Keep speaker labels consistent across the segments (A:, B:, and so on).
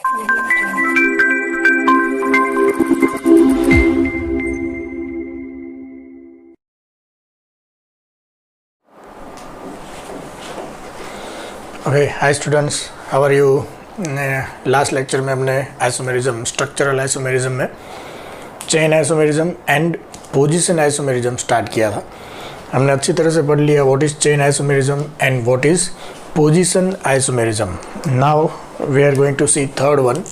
A: Okay, hi students, how are you. Last lecture में हमने isomerism, structural isomerism में chain isomerism and position isomerism start किया था। हमने अच्छी तरह से पढ़ लिया what is chain isomerism and what is position isomerism. Now we are going to see third one.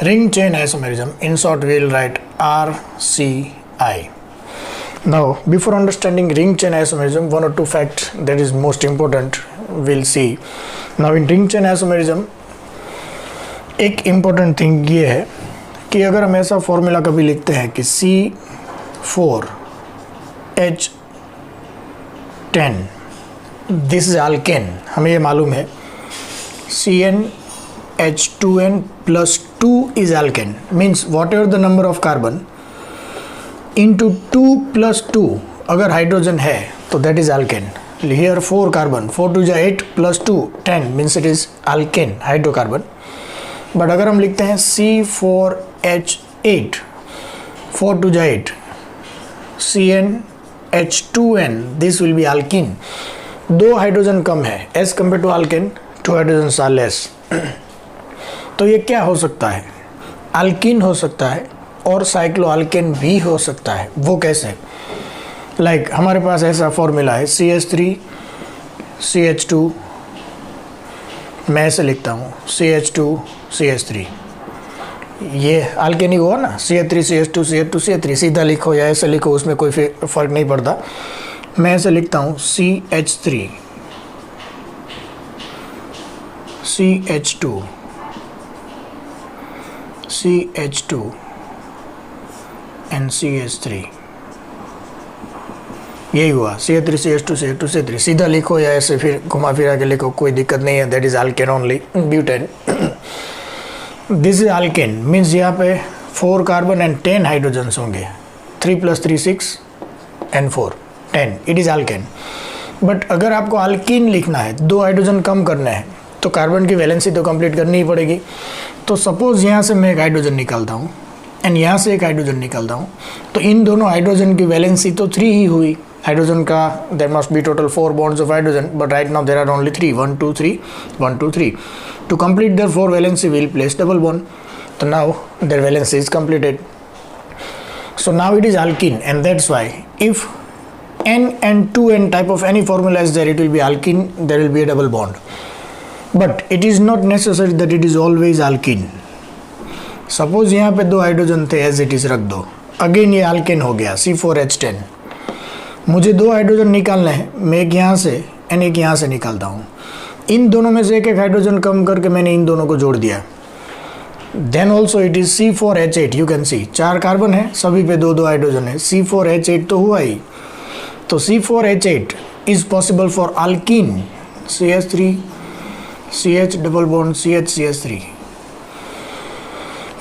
A: Ring chain isomerism, in short we will write RCI. Now before understanding ring chain isomerism, one or two facts that is most important we'll see. Now in ring chain isomerism एक important thing ये है कि अगर हम ऐसा formula कभी लिखते हैं कि C4H10 दिस इज alkane, हमें ये मालूम है CnH2n plus 2 is alkane, means whatever the number of carbon into 2 plus 2 अगर हाइड्रोजन है तो that is alkane. Here 4 carbon, 4 to 8 plus 2 10 means it is alkane hydrocarbon. But अगर हम लिखते हैं C4H8 4 to 8 CnH2n this will be alkene. दो hydrogen कम है as compared to alkane, 2 hydrogens are less. तो ये क्या हो सकता है? अल्कीन हो सकता है और साइक्लोअल्केन भी हो सकता है। वो कैसे? लाइक हमारे पास ऐसा फॉर्मूला है CH3 CH2, मैं ऐसे लिखता हूँ CH2 CH3, ये अल्केन ही हुआ ना, CH3 CH2 CH2 CH3, सीधा लिखो या ऐसे लिखो उसमें कोई फ़र्क नहीं पड़ता। मैं ऐसे लिखता हूँ CH3 CH2 CH2 and CH3, यही हुआ CH3 CH2 CH2 CH3, सीधा लिखो या ऐसे फिर घुमा फिरा के लिखो, कोई दिक्कत नहीं है। That is alkane only, butane. This is alkane means यहाँ पे 4 कार्बन एंड 10 हाइड्रोजन्स होंगे, 3 + 3 6 and 4 10, it is alkane. But अगर आपको अल्कीन लिखना है, 2 हाइड्रोजन कम करना है, तो कार्बन की वैलेंसी तो कंप्लीट करनी ही पड़ेगी। तो सपोज यहाँ से मैं एक हाइड्रोजन निकालता हूँ एंड यहाँ से एक हाइड्रोजन निकालता हूँ, तो इन दोनों हाइड्रोजन की वैलेंसी तो 3 ही हुई। हाइड्रोजन का there must be total 4 bonds of hydrogen, but right now there are only 3, 1 2 3 1 2 3। To complete their 4 valency will place double bond, तो now their valency is completed. So now it is alkene and that's why if N and 2N type of any formula is there, it will be alkene, there will be a double bond. But it is not necessary that it is always alkene. Suppose यहाँ पे 2 hydrogen थे, as it is रख दो, again ये alkane हो गया C4H10। मुझे 2 hydrogen निकालना है, मैं एक यहाँ से एंड एक यहाँ से निकालता हूँ। इन दोनों में से एक हाइड्रोजन कम करके मैंने इन दोनों को जोड़ दिया। Then also it is C4H8, you can see 4 carbon है, सभी पे 2 हाइड्रोजन है, C4H8 तो हुआ ही। तो C4H8 is possible for alkyne CH3 CH double bond CH3।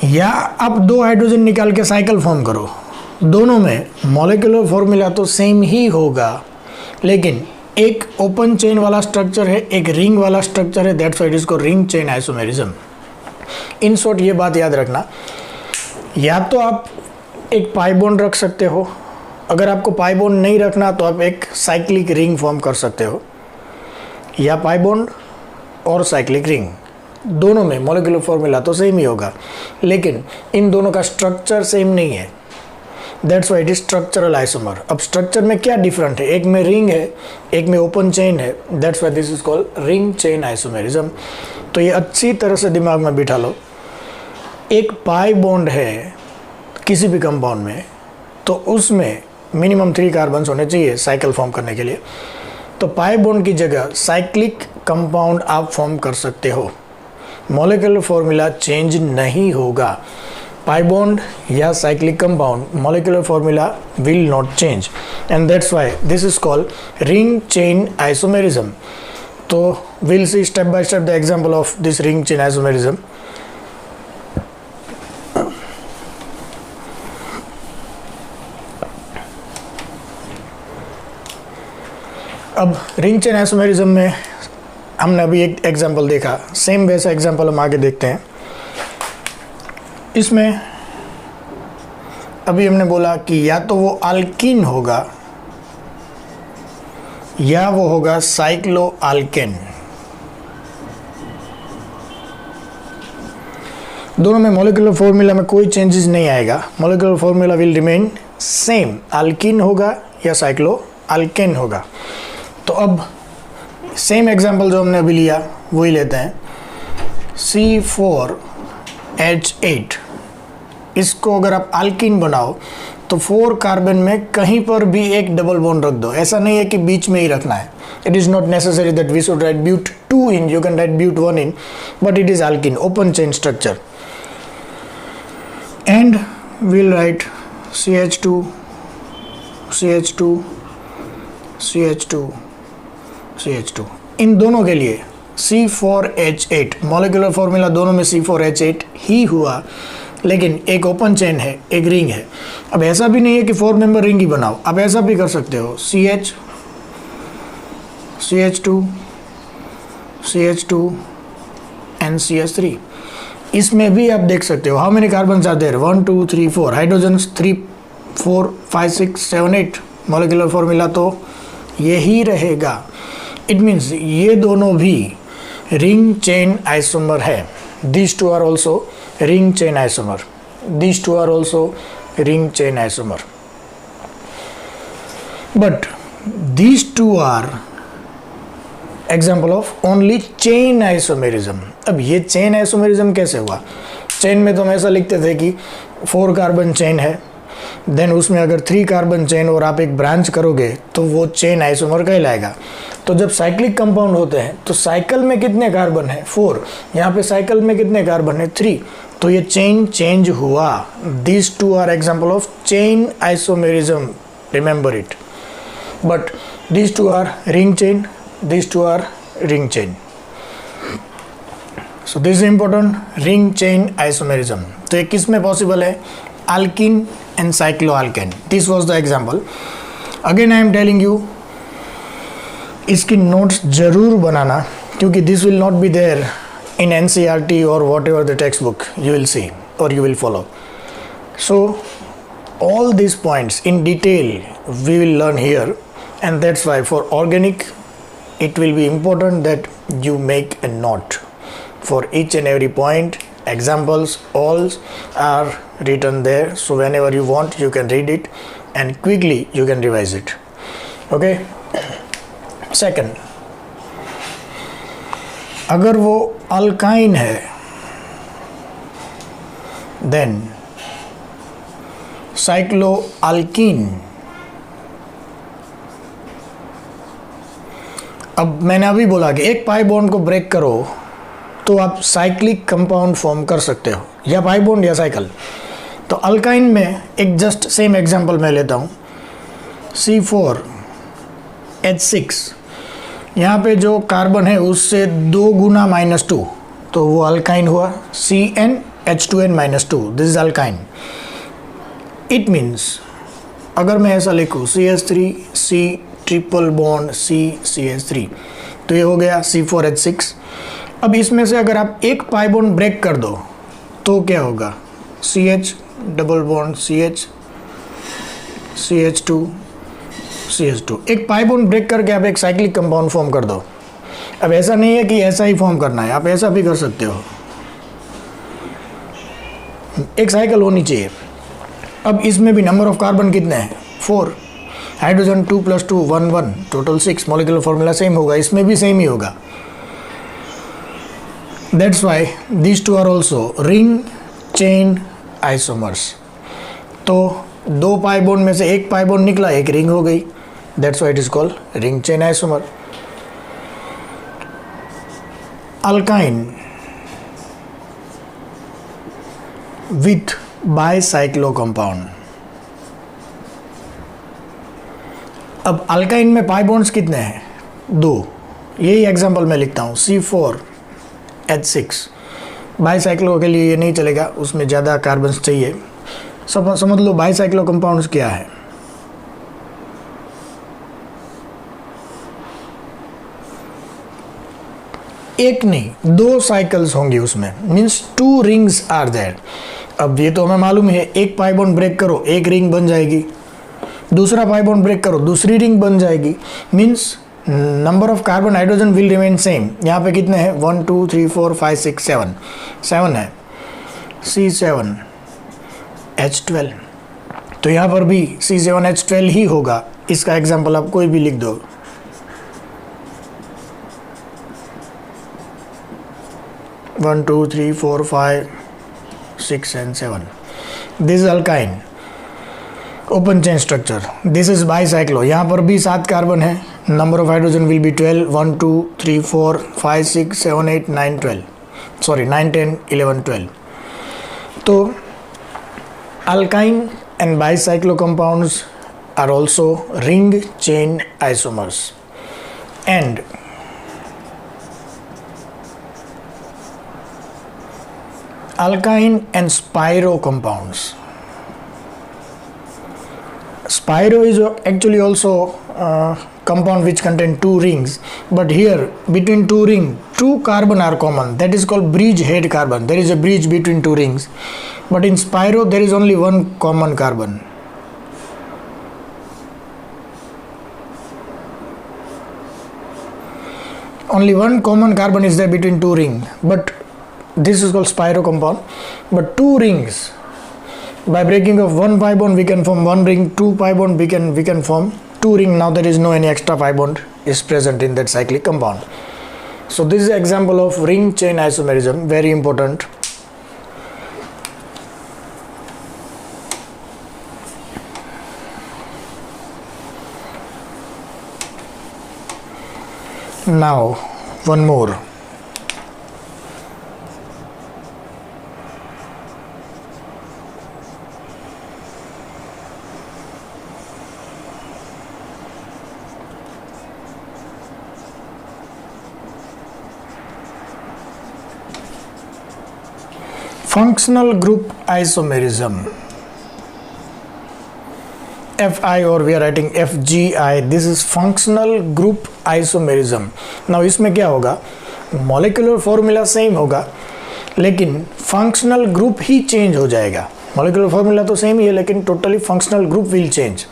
A: या आप 2 हाइड्रोजन निकाल के साइकिल फॉर्म करो, दोनों में मॉलिक्यूलर फॉर्मूला तो सेम ही होगा, लेकिन एक ओपन चेन वाला स्ट्रक्चर है, एक रिंग वाला स्ट्रक्चर है, that's why it is called ring chain isomerism. In short ये बात याद रखना, या तो आप एक पाई बॉन्ड रख सकते हो, अगर आपको पाई बॉन्ड नहीं रखना तो आप एक साइक्लिक रिंग फॉर्म कर सकते हो, या पाई बॉन्ड और साइक्लिक रिंग, दोनों में मॉलिक्यूलर फॉर्मूला तो सेम ही होगा, लेकिन इन दोनों का स्ट्रक्चर सेम नहीं है। That's why it is structural isomer. अब स्ट्रक्चर में क्या डिफरेंट है, एक में रिंग है, एक में ओपन चेन है, that's why this is called ring chain isomerism. तो ये अच्छी तरह से दिमाग में बिठा लो, एक पाई बॉन्ड है किसी भी कंपाउंड में, तो उसमें मिनिमम 3 कार्बन्स होने चाहिए साइकिल फॉर्म करने के लिए। तो पाई बॉन्ड की जगह साइक्लिक कंपाउंड आप फॉर्म कर सकते हो, मॉलिक्यूलर फॉर्मूला चेंज नहीं होगा। पाई बॉन्ड या cyclic compound molecular formula will not change, and that's why this is called ring chain isomerism. तो will see step by step the example of this ring chain isomerism. अब ring chain isomerism में हमने अभी एक example देखा, same वैसा example हम आगे देखते हैं। इसमें अभी हमने बोला कि या तो वो अल्कीन होगा या वो होगा साइक्लोअल्केन। दोनों में मॉलिक्यूलर फॉर्मूला में कोई चेंजेस नहीं आएगा, molecular formula will remain same, alkyne होगा या साइक्लोअल्केन होगा। तो अब सेम एग्जांपल जो हमने अभी लिया वही लेते हैं, C4H8, इसको अगर आप अल्कीन बनाओ तो 4 कार्बन में कहीं पर भी एक डबल बॉन्ड रख दो, ऐसा नहीं है कि बीच में ही रखना है। It is not necessary that we should write but 2 in, you can write but 1 in, but it is alkene, open chain structure. And we'll write CH2, CH2, CH2, CH2। इन दोनों के लिए C4H8 मॉलिक्यूलर फॉर्मूला दोनों में C4H8 ही हुआ, लेकिन एक open chain है, एक रिंग है। अब ऐसा भी नहीं है कि 4 मेंबर रिंग ही बनाओ, आप ऐसा भी कर सकते हो, CH, CH2, CH2 and CH3। इसमें भी आप देख सकते हो how many carbon are there, 1 2 3 4, hydrogens 3 4 5 6 7 8, molecular formula तो यही रहेगा। इट मीन्स ये दोनों भी रिंग चेन आइसोमर है। These two are also ring chain isomer. These two are also ring chain isomer. But these two are example of only chain isomerism. अब ये chain isomerism कैसे हुआ? चेन में तो हम ऐसा लिखते थे कि 4 कार्बन चेन है, देन उसमें अगर 3 कार्बन चेन और आप एक ब्रांच करोगे तो वो चेन आइसोमर कहलाएगा। तो जब साइक्लिक कंपाउंड होते हैं तो साइकिल में कितने कार्बन है, 4, यहाँ पे साइकिल में कितने कार्बन है, 3, तो ये चेन चेंज हुआ। These two are example of chain isomerism, remember it. But these two are ring chain, these two are ring chain. So this is important, ring chain isomerism. तो ये किस में पॉसिबल है, alkene and cycloalkane. This was the example. Again I am telling you, इसकी notes जरूर बनाना, क्योंकि this will not be there in NCERT और whatever the text book you will see or you will follow. So all these points in detail we will learn here, and that's why for organic it will be important that you make a note for each and every point. Examples all are written there, so whenever you want you can read it and quickly you can revise it. Okay. Second, अगर वो alkyne है then साइक्लोअल्कीन। अब मैंने अभी बोला कि एक pi bond को ब्रेक करो तो आप साइक्लिक कंपाउंड फॉर्म कर सकते हो, या पाई बॉन्ड या साइकिल। तो अल्काइन में एक जस्ट सेम एग्जांपल मैं लेता हूँ, C4H6, यहाँ पे जो कार्बन है उससे 2 गुना -2, तो वो अल्काइन हुआ, CnH2n-2, this is alkyne. It means अगर मैं ऐसा लिखूँ CH3 C triple bond CH3, तो ये हो गया C4H6। अब इसमें से अगर आप एक पाई बॉन्ड ब्रेक कर दो तो क्या होगा, CH double bond CH, CH2 CH2। एक पाई बॉन्ड ब्रेक करके आप एक साइक्लिक कंपाउंड फॉर्म कर दो। अब ऐसा नहीं है कि ऐसा ही फॉर्म करना है, आप ऐसा भी कर सकते हो, एक साइकिल होनी चाहिए। अब इसमें भी नंबर ऑफ कार्बन कितने हैं, 4, hydrogen 2 + 2 1 1, total 6, molecular formula same होगा, इसमें भी सेम ही होगा। That's why these two are also ring chain isomers. तो 2 पाई बॉन्ड में से एक पाई बॉन्ड निकला, एक रिंग हो गई, that's why it is called ring chain isomer. Alkyne with bicyclo compound. अब अल्काइन में पाई बॉन्ड्स कितने हैं, 2, यही एग्जांपल मैं लिखता हूँ, C4H6। बाइसाइक्लो के लिए ये नहीं चलेगा, उसमें ज़्यादा कार्बन्स चाहिए। समझ लो बाइसाइक्लो कंपाउंड्स क्या है। एक नहीं 2 साइकिल्स होंगी उसमें, मीन्स 2 रिंग्स आर देयर। अब ये तो हमें मालूम है, एक पाई बॉन्ड ब्रेक करो एक रिंग बन जाएगी, दूसरा पाई बॉन्ड ब्रेक करो दूसरी रिंग बन जाएगी, means number of carbon hydrogen will remain same. यहाँ पे कितने हैं 1 2 3 4 5 6 7 7 है, C7H12, तो यहाँ पर भी C7H12 ही होगा। इसका एग्जाम्पल आप कोई भी लिख दो, one two three four five 6 and 7. This is alkyne, open chain structure. This is bicyclo. यहाँ पर भी 7 कार्बन है, number of hydrogen will be 12, 1 2 3 4 5 6 7 8 9 12, sorry 9 10 11 12। तो alkyne and bicyclo compounds are also ring chain isomers, and alkyne and spiro compounds. Spiro is actually also a compound which contain 2 rings, but here between 2 rings 2 carbon are common, that is called bridge head carbon. There is a bridge between 2 rings, but in spiro there is only 1 common carbon. Only 1 common carbon is there between 2 rings, but this is called spiro compound. But 2 rings, by breaking of 1 pi bond we can form 1 ring, 2 pi bond we can form 2 ring. Now there is no any extra pi bond is present in that cyclic compound. So this is an example of ring chain isomerism, very important. Now one more. Functional group isomerism, Fi, or we are writing FGI. This is functional group isomerism. Now इसमें क्या होगा, molecular formula same होगा लेकिन functional group ही change हो जाएगा। Molecular formula तो same ही है लेकिन totally functional group will change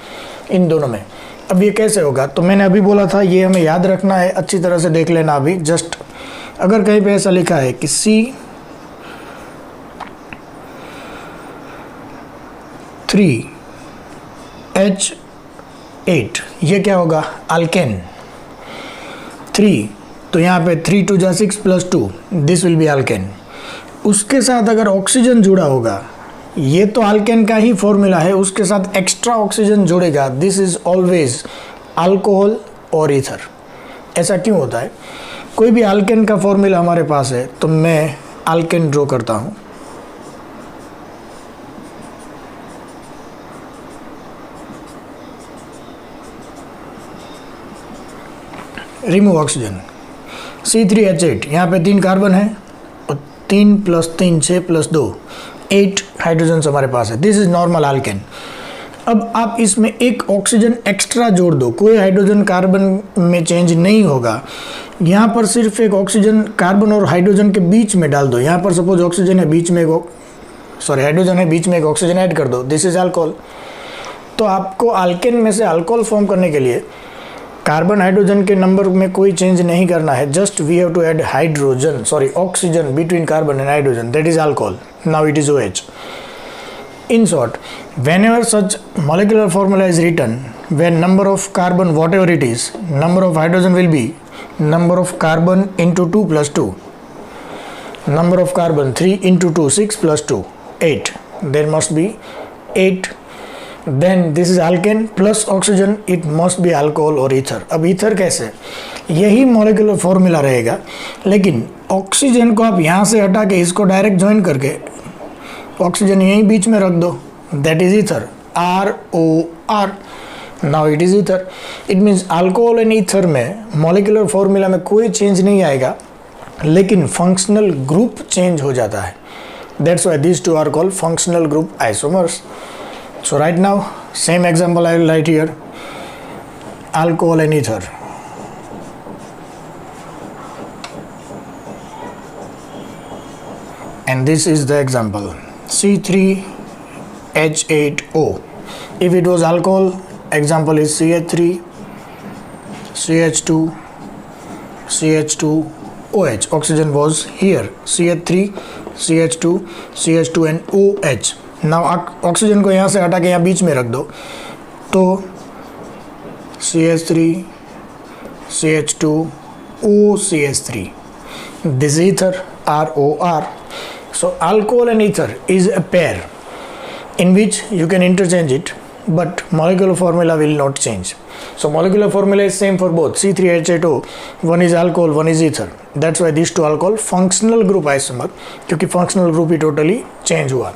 A: in दोनों में। अब ये कैसे होगा, तो मैंने अभी बोला था ये हमें याद रखना है, अच्छी तरह से देख लेना। अभी जस्ट अगर कहीं पे ऐसा लिखा है कि C3H8, ये क्या होगा, अल्केन 3, तो यहाँ पे 3 2 जा 6 + 2, दिस विल बी अल्केन। उसके साथ अगर ऑक्सीजन जुड़ा होगा, ये तो अल्केन का ही फॉर्मूला है, उसके साथ एक्स्ट्रा ऑक्सीजन जुड़ेगा, दिस इज ऑलवेज अल्कोहल और ईथर। ऐसा क्यों होता है, कोई भी अल्केन का फॉर्मूला हमारे पास है तो मैं अल्केन ड्रॉ करता हूँ, रिमूव ऑक्सीजन, C3H8, यहाँ पे 3 कार्बन है और 3 + 3 6 + 2 8 हाइड्रोजन हमारे पास है, दिस इज नॉर्मल अल्केन। अब आप इसमें एक ऑक्सीजन एक्स्ट्रा जोड़ दो, कोई हाइड्रोजन कार्बन में चेंज नहीं होगा, यहाँ पर सिर्फ एक ऑक्सीजन कार्बन और हाइड्रोजन के बीच में डाल दो। यहाँ पर सपोज ऑक्सीजन है, बीच में हाइड्रोजन है, बीच में एक ऑक्सीजन ऐड कर दो, दिस इज अल्कोहल। तो आपको अल्केन में से अल्कोहल फॉर्म करने के लिए कार्बन हाइड्रोजन के नंबर में कोई चेंज नहीं करना है, just we have to add oxygen between carbon and hydrogen, that is alcohol. Now it is OH। In short, whenever such molecular formula is written, when number of carbon whatever it is, number of hydrogen will be number of carbon into 2 + 2, number of carbon 3 into 2 6 + 2 8, there must be 8, then this is alkane plus oxygen, it must be alcohol or ether। अब ether कैसे, यही molecular formula रहेगा लेकिन oxygen को आप यहाँ से हटा के इसको डायरेक्ट ज्वाइन करके ऑक्सीजन यहीं बीच में रख दो, that is ether, ROR। Now it is ether, it means alcohol and ether में मॉलिक्यूलर फॉर्मूला में कोई चेंज नहीं आएगा लेकिन फंक्शनल ग्रुप चेंज हो जाता है, that's why these two are called functional group isomers। So right now same example I will write here, alcohol and ether, and this is the example C3H8O. If it was alcohol, example is CH3 CH2 CH2OH. Oxygen was here, CH3 CH2 CH2 and OH. now oxygen को यहाँ से हटा के यहाँ बीच में रख दो तो CH3 CH2 OCH3. this ether ROR. so alcohol and ether is a pair in which you can interchange it, but molecular formula will not change. So molecular formula is same for both C3H8O. one is alcohol, one is ether. That's why these two are called functional group isomer, क्योंकि functional group ही totally change हुआ.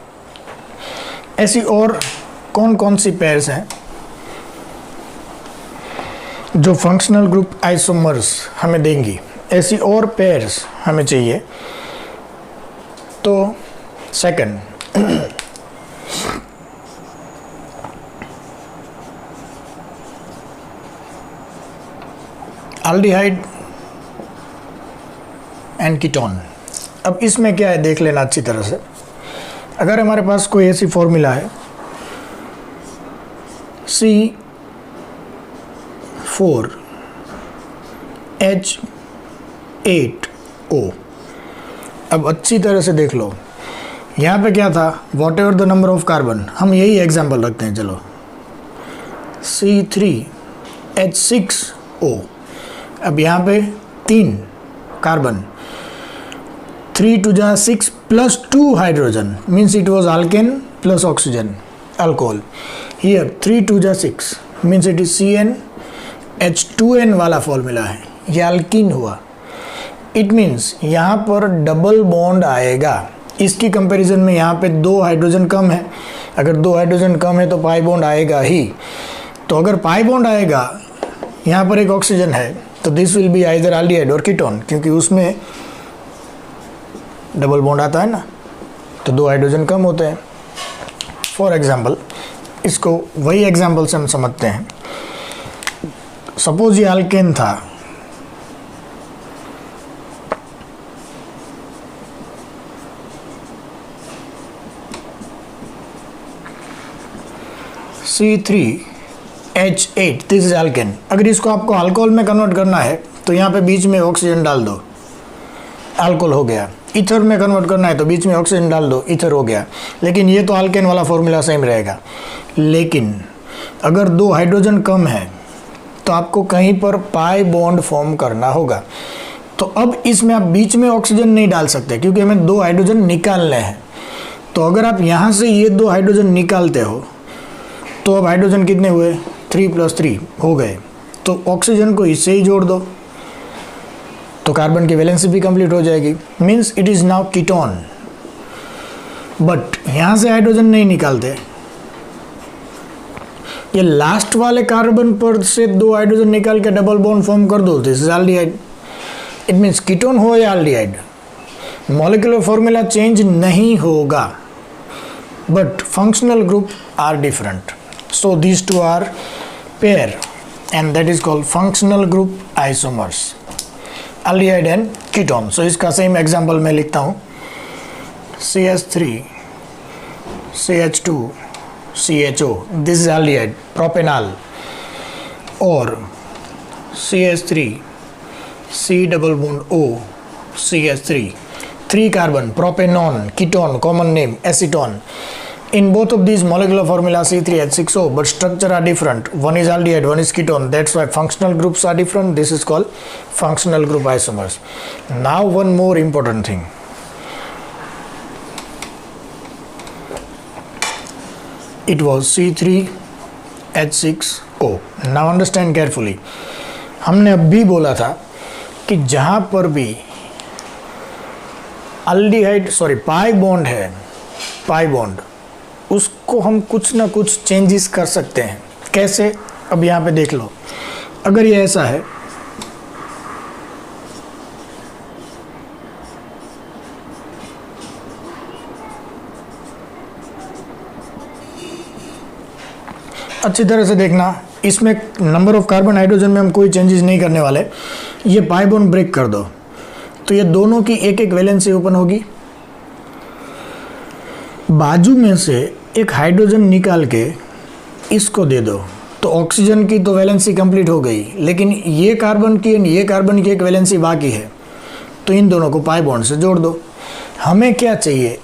A: ऐसी और कौन कौन सी pairs हैं जो functional group isomers हमें देंगी? ऐसी और pairs हमें चाहिए. तो second, एल्डिहाइड एंड कीटोन. अब इसमें क्या है देख लेना अच्छी तरह से. अगर हमारे पास कोई ऐसी फॉर्मूला है C4H8O. अब अच्छी तरह से देख लो, यहाँ पे क्या था, what ever the number of carbon. हम यही एग्जाम्पल रखते हैं. चलो C3H6O. अब यहाँ पे 3 carbon, 3 to the 6 plus 2 hydrogen means it was alkane plus oxygen, alcohol. Here 3 to the 6 means it is CnH2n वाला फॉर्मूला है, ये अल्कीन हुआ. इट मीन्स यहाँ पर डबल बॉन्ड आएगा. इसकी कंपैरिजन में यहाँ पे 2 हाइड्रोजन कम है. अगर 2 हाइड्रोजन कम है तो पाई बॉन्ड आएगा ही. तो अगर पाई बॉन्ड आएगा, यहाँ पर एक ऑक्सीजन है, तो this will be either aldehyde और कीटोन, क्योंकि उसमें डबल बॉन्ड आता है ना, तो 2 हाइड्रोजन कम होते हैं. फॉर एग्जांपल, इसको वही एग्जांपल से हम समझते हैं. सपोज ये अल्केन था, C3H8, दिस इज अल्केन. अगर इसको आपको अल्कोहल में कन्वर्ट करना है तो यहाँ पे बीच में ऑक्सीजन डाल दो, अल्कोहल हो गया. ईथर में कन्वर्ट करना है तो बीच में ऑक्सीजन डाल दो, ईथर हो गया. लेकिन ये तो अल्केन वाला फॉर्मूला सेम रहेगा. लेकिन अगर 2 हाइड्रोजन कम है तो आपको कहीं पर पाई बॉन्ड फॉर्म करना होगा. तो अब इसमें आप बीच में ऑक्सीजन नहीं डाल सकते, क्योंकि हमें 2 हाइड्रोजन निकालने हैं. तो अगर आप यहाँ से ये 2 हाइड्रोजन निकालते हो तो अब हाइड्रोजन कितने हुए, 3 + 3 हो गए. तो ऑक्सीजन को इससे ही जोड़ दो तो कार्बन की वैलेंसी भी कंप्लीट हो जाएगी. Means it is now ketone. But यहाँ से हाइड्रोजन नहीं निकालते, ये लास्ट वाले कार्बन पर से 2 हाइड्रोजन निकाल के डबल बॉन्ड फॉर्म कर दो, this is aldehyde. It means ketone हो या एल्डिहाइड, मॉलिक्यूलर फॉर्मूला चेंज नहीं होगा, but functional group are different. So these two are pair and that is called functional group isomers, aldehyde and ketone. So इसका same example मैं लिखता हूँ, CH3 CH2 CHO, this is aldehyde, propanol, or CH3 C double bond O CH3, 3 carbon, propanone, ketone, common name acetone. In both of these molecular formula C3H6O, but structure are different. One is aldehyde, one is ketone. That's why functional groups are different. This is called functional group isomers. Now one more important thing. It was C3H6O. Now understand carefully. हमने अब भी बोला था कि जहाँ पर भी aldehyde pi bond है, पाई बॉन्ड, उसको हम कुछ ना कुछ चेंजेस कर सकते हैं. कैसे, अब यहाँ पे देख लो. अगर ये ऐसा है, अच्छी तरह से देखना, इसमें नंबर ऑफ कार्बन हाइड्रोजन में हम कोई चेंजेस नहीं करने वाले. ये पाई बॉन्ड ब्रेक कर दो तो ये दोनों की एक एक वैलेंसी ओपन होगी. बाजू में से एक हाइड्रोजन निकाल के इसको दे दो तो ऑक्सीजन की तो वैलेंसी कंप्लीट हो गई, लेकिन ये कार्बन की और ये कार्बन की एक वैलेंसी बाकी है, तो इन दोनों को पाई बॉन्ड से जोड़ दो। हमें क्या चाहिए,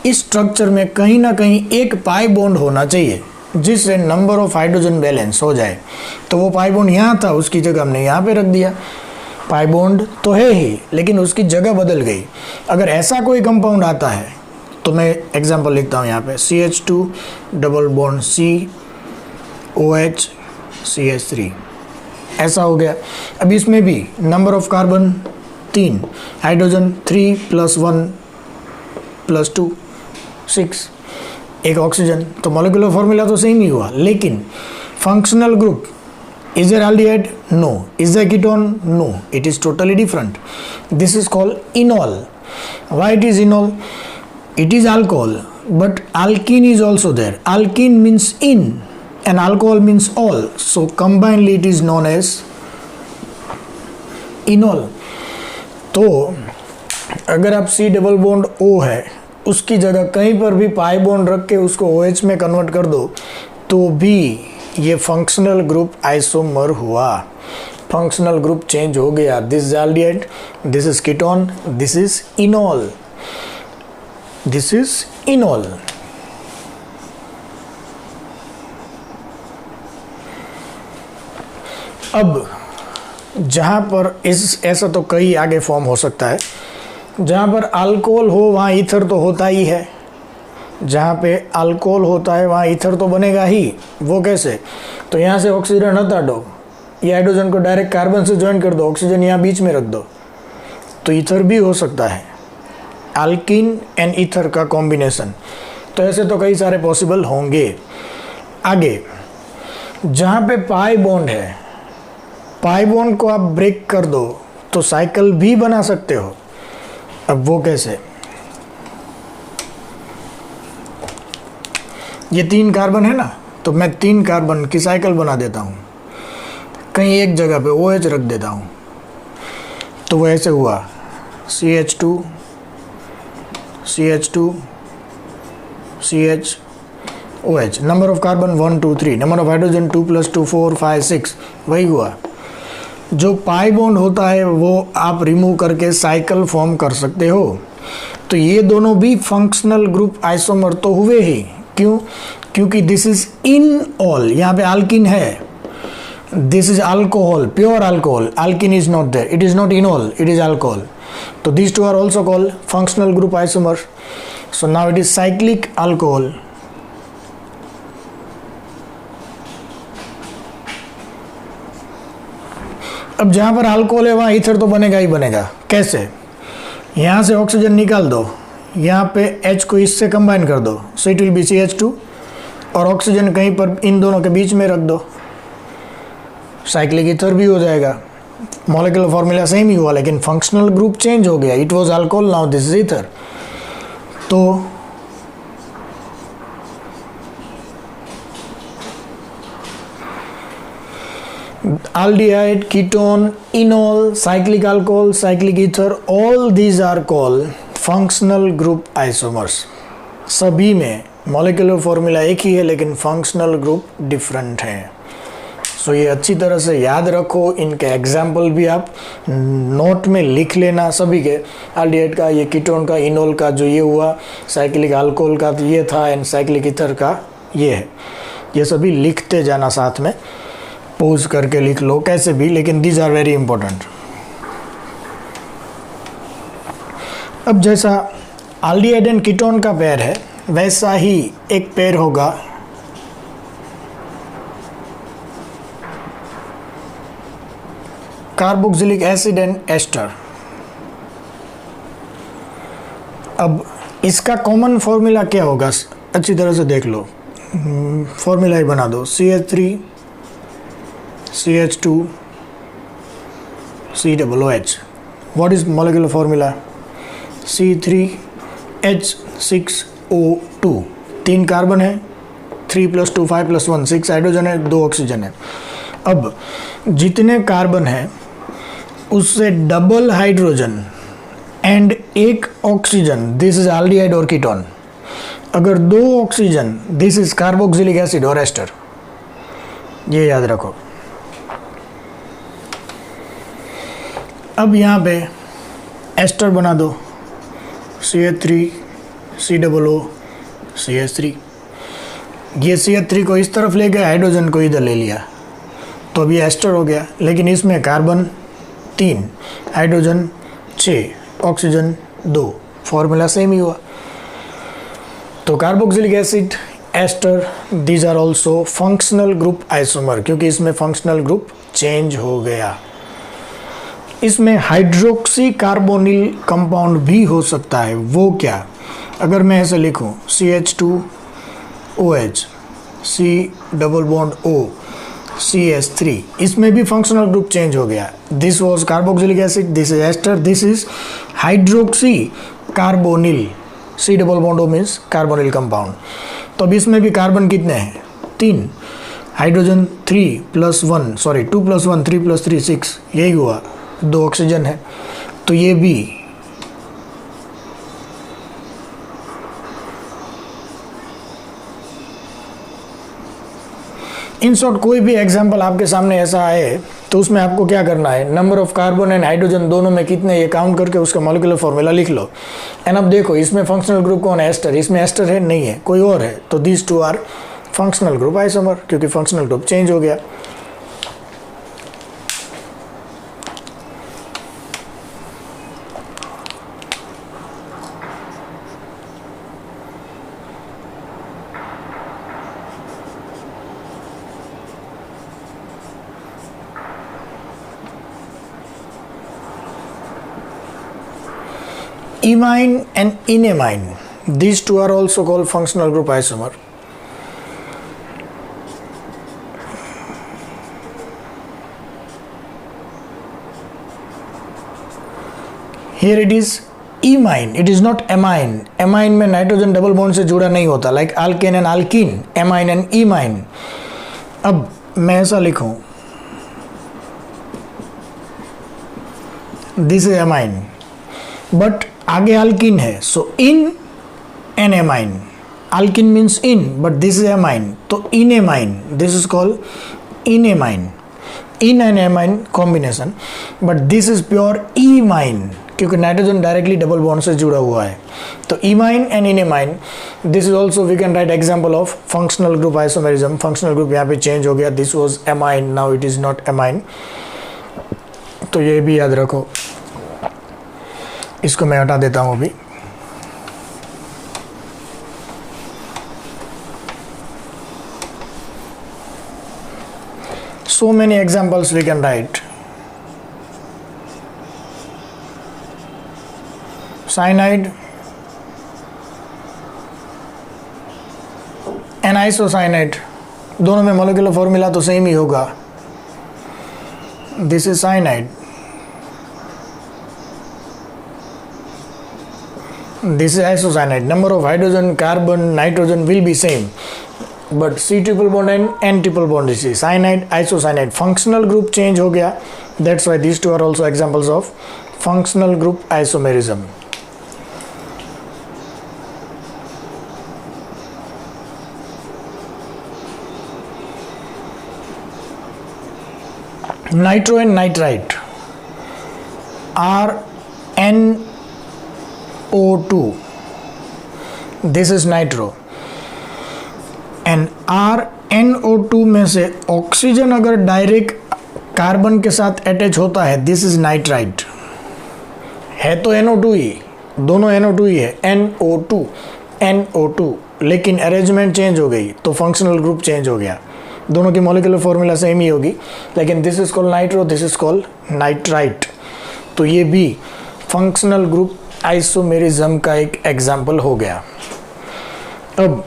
A: इस स्ट्रक्चर में कहीं ना कहीं एक पाई बॉन्ड होना चाहिए जिससे नंबर ऑफ हाइड्रोजन बैलेंस हो जाए। तो वो पाई बॉन्ड यहाँ था, उसकी जगह हमने यहाँ पे रख दिया। पाई बॉन्ड तो है ही, लेकिन उसकी जगह बदल गई। अगर ऐसा कोई कंपाउंड आता है तो मैं एग्जांपल लिखता हूँ यहाँ पे CH2 double bond COH CH3, ऐसा हो गया। अब इसमें भी नंबर ऑफ कार्बन 3, हाइड्रोजन 3 + 1 + 2 6, एक ऑक्सीजन। तो मॉलिक्यूलर फॉर्मूला तो सेम ही हुआ, लेकिन functional group, is there aldehyde? No. Is there ketone? No. It is totally different. This is called enol. Why it is enol? It is alcohol, but alkene is also there. Alkene means in and alcohol means all. So combinedly it is known as enol. तो अगर आप C double bond O है, उसकी जगह कहीं पर भी pi bond रख के उसको OH में कन्वर्ट कर दो तो भी ये फंक्शनल ग्रुप आइसोमर हुआ, फंक्शनल ग्रुप चेंज हो गया। This is aldehyde, this is ketone, this is इनॉल, this is इनॉल। अब जहाँ पर ऐसा तो कई आगे फॉर्म हो सकता है, जहाँ पर अल्कोहल हो वहाँ ईथर तो होता ही है, जहाँ पे अल्कोहल होता है वहाँ ईथर तो बनेगा ही। वो कैसे? तो यहाँ से ऑक्सीजन हटा दो, ये हाइड्रोजन को डायरेक्ट कार्बन से ज्वाइन कर दो, ऑक्सीजन यहाँ बीच में रख दो, तो ईथर भी हो सकता है, अल्कीन एंड ईथर का कॉम्बिनेशन। तो ऐसे तो कई सारे पॉसिबल होंगे। आगे जहाँ पे पाई बॉन्ड है, पाई बॉन्ड को आप ब्रेक कर दो तो साइकिल भी बना सकते हो। अब वो कैसे? ये 3 कार्बन है ना, तो मैं 3 कार्बन की साइकिल बना देता हूँ, कहीं एक जगह पे OH रख देता हूँ, तो वो ऐसे हुआ CH2 CH2 CH OH, number of carbon 1 2 3, number of hydrogen 2 + 2 4 5 6, वही हुआ। जो पाई बॉन्ड होता है वो आप रिमूव करके साइकिल फॉर्म कर सकते हो। तो ये दोनों भी फंक्शनल ग्रुप आइसोमर तो हुए ही। क्यों? क्योंकि दिस इज इन ऑल, यहाँ पे अल्किन है, this is alcohol, pure alcohol, alkene is not there, it is not enol, it is alcohol. तो these two are also called functional group isomer. So now it is cyclic alcohol. अब जहाँ पर alcohol है वहाँ ether तो बनेगा ही बनेगा। कैसे? यहाँ से ऑक्सीजन निकाल दो, यहाँ पे H को इससे कंबाइन कर दो, so it will be CH2, और ऑक्सीजन कहीं पर इन दोनों के बीच में रख दो, साइक्लिक ईथर भी हो जाएगा। मॉलिक्यूलर फॉर्मूला सेम ही हुआ, लेकिन फंक्शनल ग्रुप चेंज हो गया। It was alcohol, now this is ether. तो aldehyde, ketone, enol, cyclic alcohol, cyclic ether, all these are called functional group isomers. सभी में मॉलिक्यूलर फॉर्मूला एक ही है, लेकिन फंक्शनल ग्रुप डिफरेंट हैं। सो ये अच्छी तरह से याद रखो। इनके एग्जाम्पल भी आप नोट में लिख लेना सभी के, एल्डिहाइड का, ये कीटोन का, इनोल का जो ये हुआ, साइक्लिक अल्कोहल का ये था, एंड साइक्लिक ईथर का ये है। ये सभी लिखते जाना, साथ में पोज करके लिख लो, कैसे भी, लेकिन दीज आर वेरी इंपॉर्टेंट। अब जैसा एल्डिहाइड एंड कीटोन का पेयर है, वैसा ही एक पेयर होगा कार्बोक्सिलिक एसिड एंड एस्टर। अब इसका कॉमन फॉर्मूला क्या होगा, अच्छी तरह से देख लो, फॉर्मूला ही बना दो, CH3 CH2 COOH। What is molecular formula? C3H6O2, 3 carbon है, 3 + 2 5 + 1 6 हाइड्रोजन है, 2 ऑक्सीजन है। अब जितने कार्बन है उससे double hydrogen and 1 oxygen, this is aldehyde और कीटोन। अगर 2 oxygen, this is carboxylic acid और एस्टर, ये याद रखो। अब यहाँ पे एस्टर बना दो, CH3 COO CH3। ये CH3 को इस तरफ ले गया, हाइड्रोजन को इधर ले लिया, तो अब ये एस्टर हो गया। लेकिन इसमें carbon 3, hydrogen 6, oxygen 2, formula same ही हुआ। तो carboxylic acid, ester, these are also functional group isomer, क्योंकि इसमें फंक्शनल ग्रुप चेंज हो गया। इसमें हाइड्रोक्सी कार्बोनिल कंपाउंड भी हो सकता है। वो क्या? अगर मैं ऐसे लिखूं CH2OH C double bond O CH3, इसमें भी फंक्शनल ग्रुप चेंज हो गया। This was carboxylic acid, this is ester, this is hydroxy carbonyl, C double bond O means carbonyl compound. तो अब इसमें भी कार्बन कितने हैं? 3, हाइड्रोजन 2 + 1 3 + 3 6, यही हुआ। 2 ऑक्सीजन है, तो ये भी इन शॉर्ट कोई भी एग्जाम्पल आपके सामने ऐसा आए तो उसमें आपको क्या करना है, number of carbon and hydrogen दोनों में कितने ये काउंट करके उसका मॉलिक्यूलर फॉर्मूला लिख लो। एंड अब देखो इसमें फंक्शनल ग्रुप कौन है? एस्टर। इसमें एस्टर है? नहीं है, कोई और है। तो दीज 2 आर फंक्शनल ग्रुप आइसोमर, क्योंकि फंक्शनल ग्रुप चेंज हो गया। Imine and enamine, these 2 are also called functional group isomer. Here it is imine, it is not amine. Amine में नाइट्रोजन डबल बॉन्ड से जुड़ा नहीं होता, like alkane and alkene, amine and imine। अब मैं ऐसा लिखूं, दिस इज amine, बट आगे अल्किन है, so ene an amine. Alkene means ene, but this is amine, तो enamine, this is called enamine. Ene an amine combination, but this is pure imine, क्योंकि nitrogen directly double bond से जुड़ा हुआ है। तो imine and enamine, this is also we can write example of functional group isomerism. Functional group यहाँ पे change हो गया, this was amine, now it is not amine. तो ये भी याद रखो, इसको मैं हटा देता हूं अभी। So many examples we can write. Cyanide and isocyanide, दोनों में मोलिकुलर फॉर्मूला तो सेम ही होगा। This is cyanide, this is isocyanide. Number of hydrogen, carbon, nitrogen will be same, but C triple bond and N triple bond is cyanide, isocyanide. Functional group change हो गया, that's why these 2 are also examples of functional group isomerism. Nitro and nitrite, RnO2, this is nitro, and RnO2 में से oxygen अगर direct carbon के साथ attach होता है, this is nitrite. है तो NO2 ही, दोनों NO2 ही है, NO2, लेकिन अरेंजमेंट चेंज हो गई तो फंक्शनल ग्रुप चेंज हो गया। दोनों की मॉलिक्यूलर फॉर्मूला सेम ही होगी, लेकिन this is called nitro, this is called nitrite. तो ये भी फंक्शनल ग्रुप आइसोमेरिज्म का एक एग्जाम्पल हो गया। अब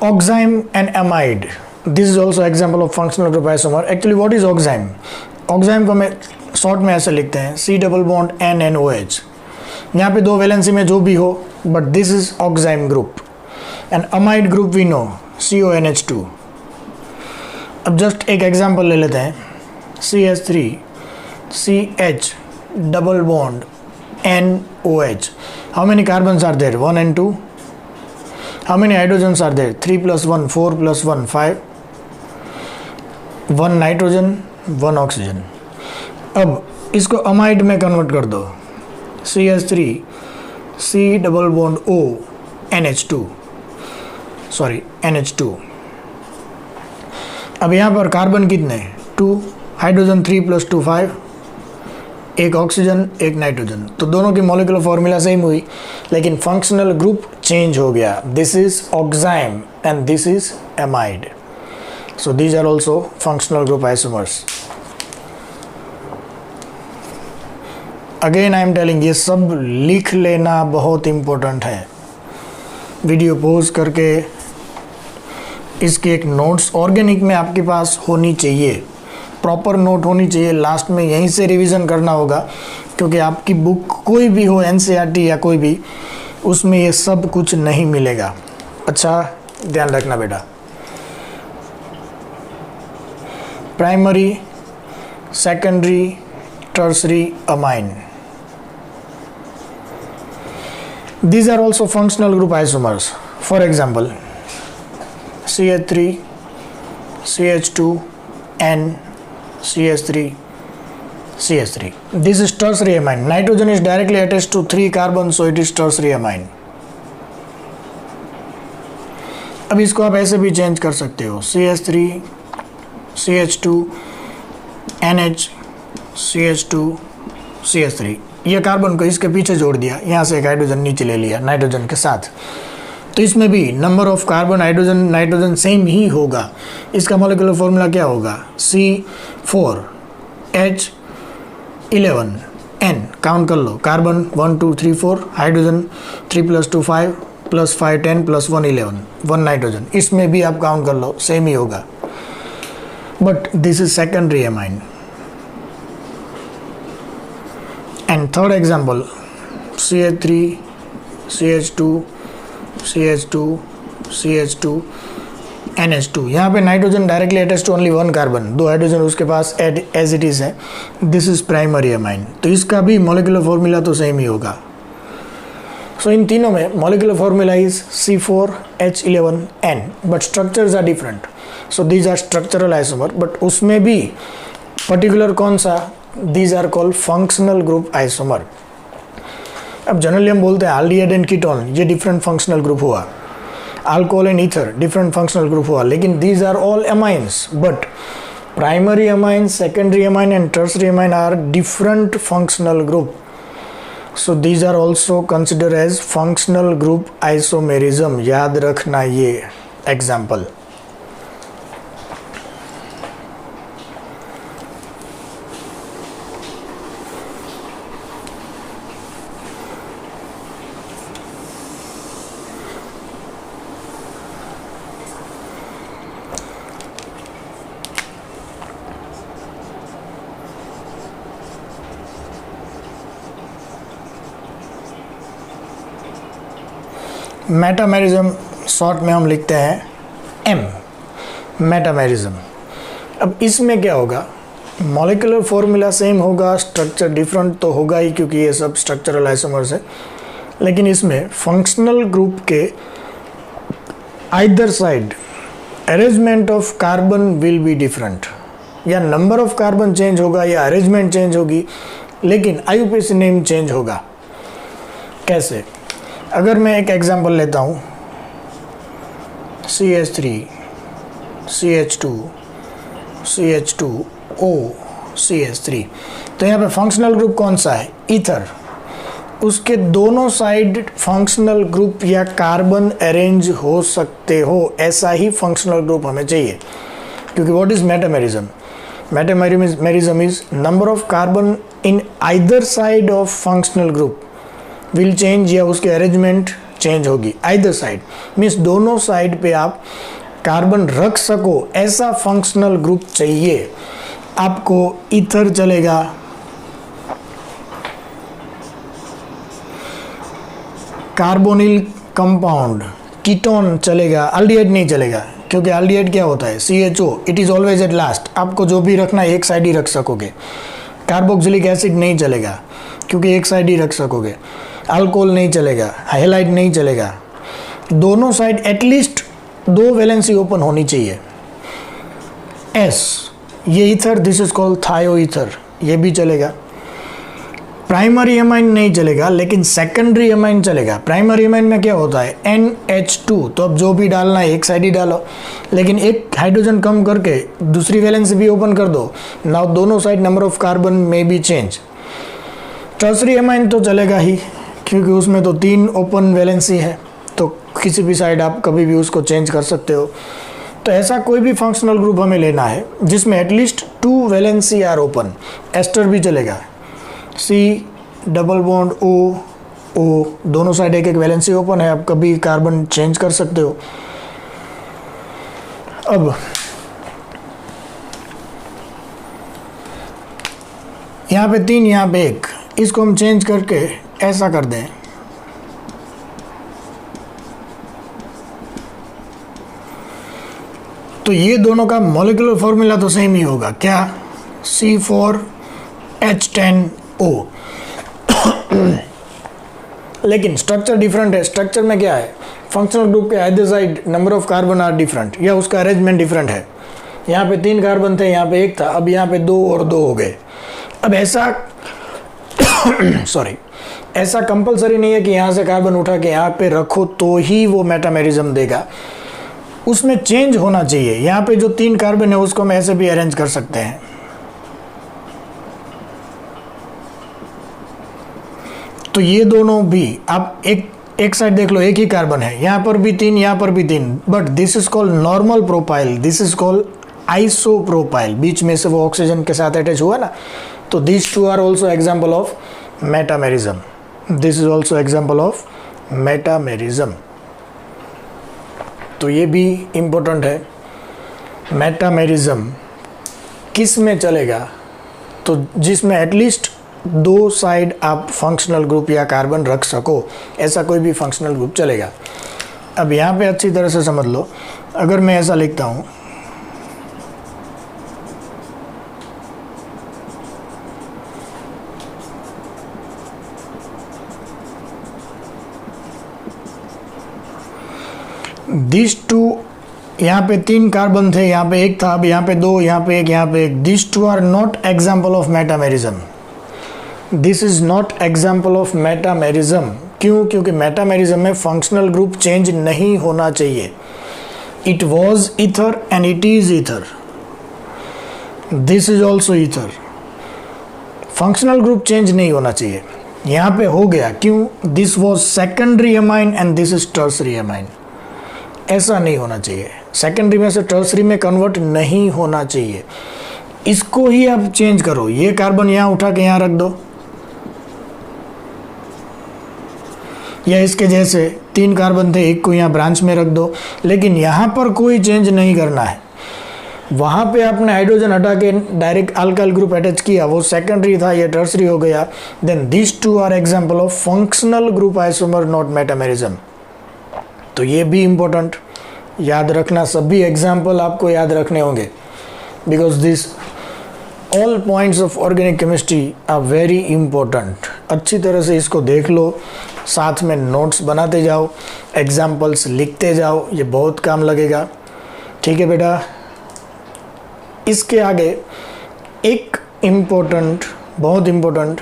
A: oxime and amide, this is also example of functional group isomer. Actually what is oxime? oxime को मैं शॉर्ट में ऐसे लिखते हैं, C डबल बॉन्ड NNOH, यहाँ पे 2 वैलेंसी में जो भी हो, but this is oxime group and amide group we know CONH2। अब जस्ट एक एग्जांपल ले लेते हैं, CH3 CH double bond NOH। How many carbons are there? 1 and 2। How many hydrogens are there? 3 + 1 4 + 1 5। 1 nitrogen 1 oxygen. अब इसको amide में convert कर दो, CH3 C double bond O NH2 sorry NH2। अब यहाँ पर कार्बन कितने? 2, हाइड्रोजन 3 + 2 5, एक ऑक्सीजन एक नाइट्रोजन। तो दोनों की मॉलिक्यूलर फॉर्मूला सेम हुई, लेकिन फंक्शनल ग्रुप चेंज हो गया। This is oxime and this is amide. So these are also functional group isomers. Again I am telling, ये सब लिख लेना बहुत इम्पोर्टेंट है। वीडियो पॉज करके इसकी एक नोट्स ऑर्गेनिक में आपके पास होनी चाहिए, प्रॉपर नोट होनी चाहिए। लास्ट में यहीं से रिवीजन करना होगा, क्योंकि आपकी बुक कोई भी हो, NCERT या कोई भी, उसमें ये सब कुछ नहीं मिलेगा। अच्छा ध्यान रखना बेटा। Primary, secondary, tertiary amine, these are also functional group isomers. For example, CH3 CH2 N CH3 CH3. This is tertiary amine. Nitrogen is directly attached to 3 carbons, so it is tertiary amine. अब इसको आप ऐसे भी change कर सकते हो, CH3 CH2 NH CH2 CH3। ये carbon को इसके पीछे जोड़ दिया, यहाँ से एक हाइड्रोजन नीचे ले लिया नाइट्रोजन के साथ। तो इसमें भी number of carbon hydrogen nitrogen same ही होगा। इसका मॉलिक्यूलर फॉर्मूला क्या होगा? C4H11 N। काउंट कर लो, कार्बन 1 2 3 4, हाइड्रोजन 3 + 2 5 + 5 10 + 1 11, 1 नाइट्रोजन। इसमें भी आप काउंट कर लो, सेम ही होगा, but this is secondary amine. And third example, CH3 CH2 CH2 CH2 NH2। यहाँ पे nitrogen directly attach to only 1 carbon, 2 hydrogen उसके पास एज इट इज है। This is primary amine. तो इसका भी मॉलिक्यूलर फॉर्मूला तो सेम ही होगा। सो इन तीनों में molecular formula is C4H11N, but structures are different. So these are structural isomer, but उसमें भी पर्टिकुलर कौन सा? These are called functional group isomer। अब जनरली हम बोलते हैं aldehyde एंड कीटोन, ये डिफरेंट फंक्शनल ग्रुप हुआ, alcohol and ether different functional group हुआ, लेकिन these are all amines, but primary amine, secondary amine and tertiary amine are different functional group, so these are also considered as functional group isomerism। याद रखना ये example. Metamerism short में हम लिखते हैं M, metamerism. अब इसमें क्या होगा? मॉलिक्यूलर फॉर्मूला सेम होगा, स्ट्रक्चर डिफरेंट तो होगा ही, क्योंकि ये सब स्ट्रक्चरल आइसोमर्स है, लेकिन इसमें फंक्शनल ग्रुप के either side arrangement of carbon will be different. या नंबर ऑफ कार्बन चेंज होगा या अरेंजमेंट चेंज होगी, लेकिन IUPAC नेम चेंज होगा। कैसे? अगर मैं एक एग्जांपल लेता हूँ, CH3 CH2 CH2O CH3, तो यहाँ पे फंक्शनल ग्रुप कौन सा है? ईथर। उसके दोनों साइड फंक्शनल ग्रुप या कार्बन अरेंज हो सकते हो, ऐसा ही फंक्शनल ग्रुप हमें चाहिए। क्योंकि what is metamerism? Metamerism is number of carbon in either side of functional group will change, या उसके अरेंजमेंट चेंज होगी। आइदर साइड मीन्स दोनों साइड पे आप कार्बन रख सको, ऐसा फंक्शनल ग्रुप चाहिए आपको। ईथर चलेगा, कार्बोनिल कंपाउंड, कीटोन चलेगा, अल्डिहाइड नहीं चलेगा, क्योंकि अल्डिहाइड क्या होता है, CHO, it is always at last, आपको जो भी रखना है एक साइड ही रख सकोगे। कार्बोक्सिलिक एसिड नहीं चलेगा क्योंकि एक साइड ही रख सकोगे। अल्कोहल नहीं चलेगा, हैलाइड नहीं चलेगा, दोनों साइड एटलीस्ट 2 वैलेंसी ओपन होनी चाहिए। S, ये ईथर, दिस इज कॉल्ड थायो ईथर, ये भी चलेगा। प्राइमरी एमाइन नहीं चलेगा लेकिन सेकेंडरी एमाइन चलेगा। प्राइमरी एमाइन में क्या होता है, NH2, तो अब जो भी डालना है एक साइड ही डालो, लेकिन एक हाइड्रोजन कम करके दूसरी वैलेंसी भी ओपन कर दो, नाउ दोनों साइड नंबर ऑफ कार्बन में बी चेंज। टर्सरी एमाइन तो चलेगा ही क्योंकि उसमें तो 3 ओपन वैलेंसी है, तो किसी भी साइड आप कभी भी उसको चेंज कर सकते हो। तो ऐसा कोई भी फंक्शनल ग्रुप हमें लेना है जिसमें at least 2 valency are open. Ester भी चलेगा, C डबल बॉन्ड O, दोनों साइड एक एक वैलेंसी ओपन है, आप कभी कार्बन चेंज कर सकते हो। अब यहाँ पे 3, यहाँ पे 1, इसको हम चेंज करके ऐसा कर दें, तो ये दोनों का मॉलिक्यूलर फॉर्मूला तो सेम ही होगा, क्या, C4H10O। लेकिन स्ट्रक्चर डिफरेंट है। स्ट्रक्चर में क्या है, फंक्शनल ग्रुप के either side number of carbon are different, या उसका अरेंजमेंट डिफरेंट है। यहाँ पे 3 कार्बन थे, यहाँ पे 1 था, अब यहाँ पे 2 और 2 हो गए। अब ऐसा सॉरी, ऐसा कंपलसरी नहीं है कि यहाँ से कार्बन उठा के यहाँ पे रखो तो ही वो मेटामेरिज्म देगा, उसमें चेंज होना चाहिए। यहाँ पे जो 3 कार्बन है उसको हम ऐसे भी अरेंज कर सकते हैं। तो ये दोनों भी आप एक साइड देख लो, एक ही कार्बन है, यहाँ पर भी 3, यहाँ पर भी 3, but this is called normal propyl, this is called isopropyl, बीच में से वो ऑक्सीजन के साथ अटैच हुआ ना, तो this 2 are also example of metamerism, this is also example of metamerism. तो ये भी इम्पोर्टेंट है। मेटामेरिज्म किस में चलेगा, तो जिसमें एटलीस्ट 2 साइड आप फंक्शनल ग्रुप या कार्बन रख सको, ऐसा कोई भी फंक्शनल ग्रुप चलेगा। अब यहाँ पे अच्छी तरह से समझ लो, अगर मैं ऐसा लिखता हूँ, दिस 2, यहाँ पे 3 कार्बन थे, यहाँ पे 1 था, अब यहाँ पे 2, यहाँ पे 1, यहाँ पे 1, this 2 are not example of metamerism, this is not example of metamerism. क्यों, क्योंकि मेटामेरिज्म में फंक्शनल ग्रुप चेंज नहीं होना चाहिए। It was ether and it is ether, this is also ether, functional group change नहीं होना चाहिए। यहाँ पे हो गया, क्यों, this was secondary amine and this is tertiary amine, ऐसा नहीं होना चाहिए। सेकेंडरी में से टर्सरी में कन्वर्ट नहीं होना चाहिए, इसको ही आप चेंज करो। ये कार्बन यहाँ उठा के यहाँ रख दो, या इसके जैसे 3 कार्बन थे, 1 को यहाँ ब्रांच में रख दो, लेकिन यहाँ पर कोई चेंज नहीं करना है। वहाँ पे आपने हाइड्रोजन हटा के डायरेक्ट अल्काइल ग्रुप अटैच किया, वो सेकेंडरी था, ये टर्सरी हो गया। Then this 2 are example of functional group isomer, not metamerism. तो ये भी इम्पोर्टेंट याद रखना, सभी एग्जाम्पल आपको याद रखने होंगे, because this all points of organic chemistry are very important. अच्छी तरह से इसको देख लो, साथ में नोट्स बनाते जाओ, एग्जाम्पल्स लिखते जाओ, ये बहुत काम लगेगा। ठीक है बेटा, इसके आगे एक इम्पोर्टेंट, बहुत इम्पोर्टेंट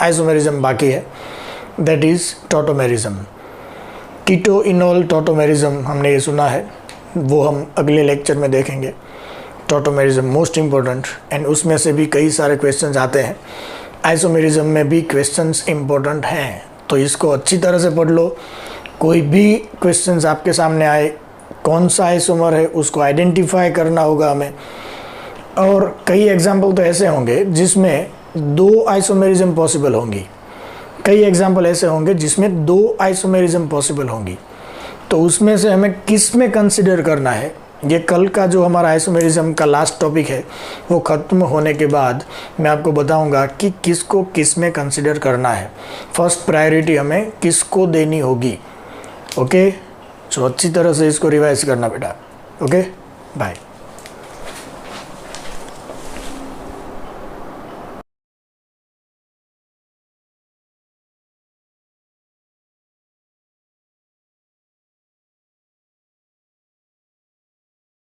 A: आइसोमेरिज्म बाकी है, that is tautomerism. Keto enol tautomerism हमने ये सुना है, वो हम अगले लेक्चर में देखेंगे। टॉटोमेरिज्म मोस्ट इम्पोर्टेंट, एंड उसमें से भी कई सारे क्वेश्चंस आते हैं। आइसोमेरिज्म में भी क्वेश्चंस इम्पोर्टेंट हैं, तो इसको अच्छी तरह से पढ़ लो। कोई भी क्वेश्चंस आपके सामने आए, कौन सा आइसोमर है उसको आइडेंटिफाई करना होगा हमें। और कई एग्जाम्पल तो ऐसे होंगे जिसमें 2 आइसोमेरिज्म पॉसिबल होंगी, कई एग्जाम्पल ऐसे होंगे जिसमें 2 आइसोमेरिज्म पॉसिबल होंगी। तो उसमें से हमें किस में कंसिडर करना है ये कल का जो हमारा आइसोमेरिज्म का लास्ट टॉपिक है वो ख़त्म होने के बाद मैं आपको बताऊंगा कि किसको किस में कंसिडर करना है, फर्स्ट प्रायोरिटी हमें किसको देनी होगी। ओके, सो अच्छी तरह से इसको रिवाइज करना बेटा। Okay, bye.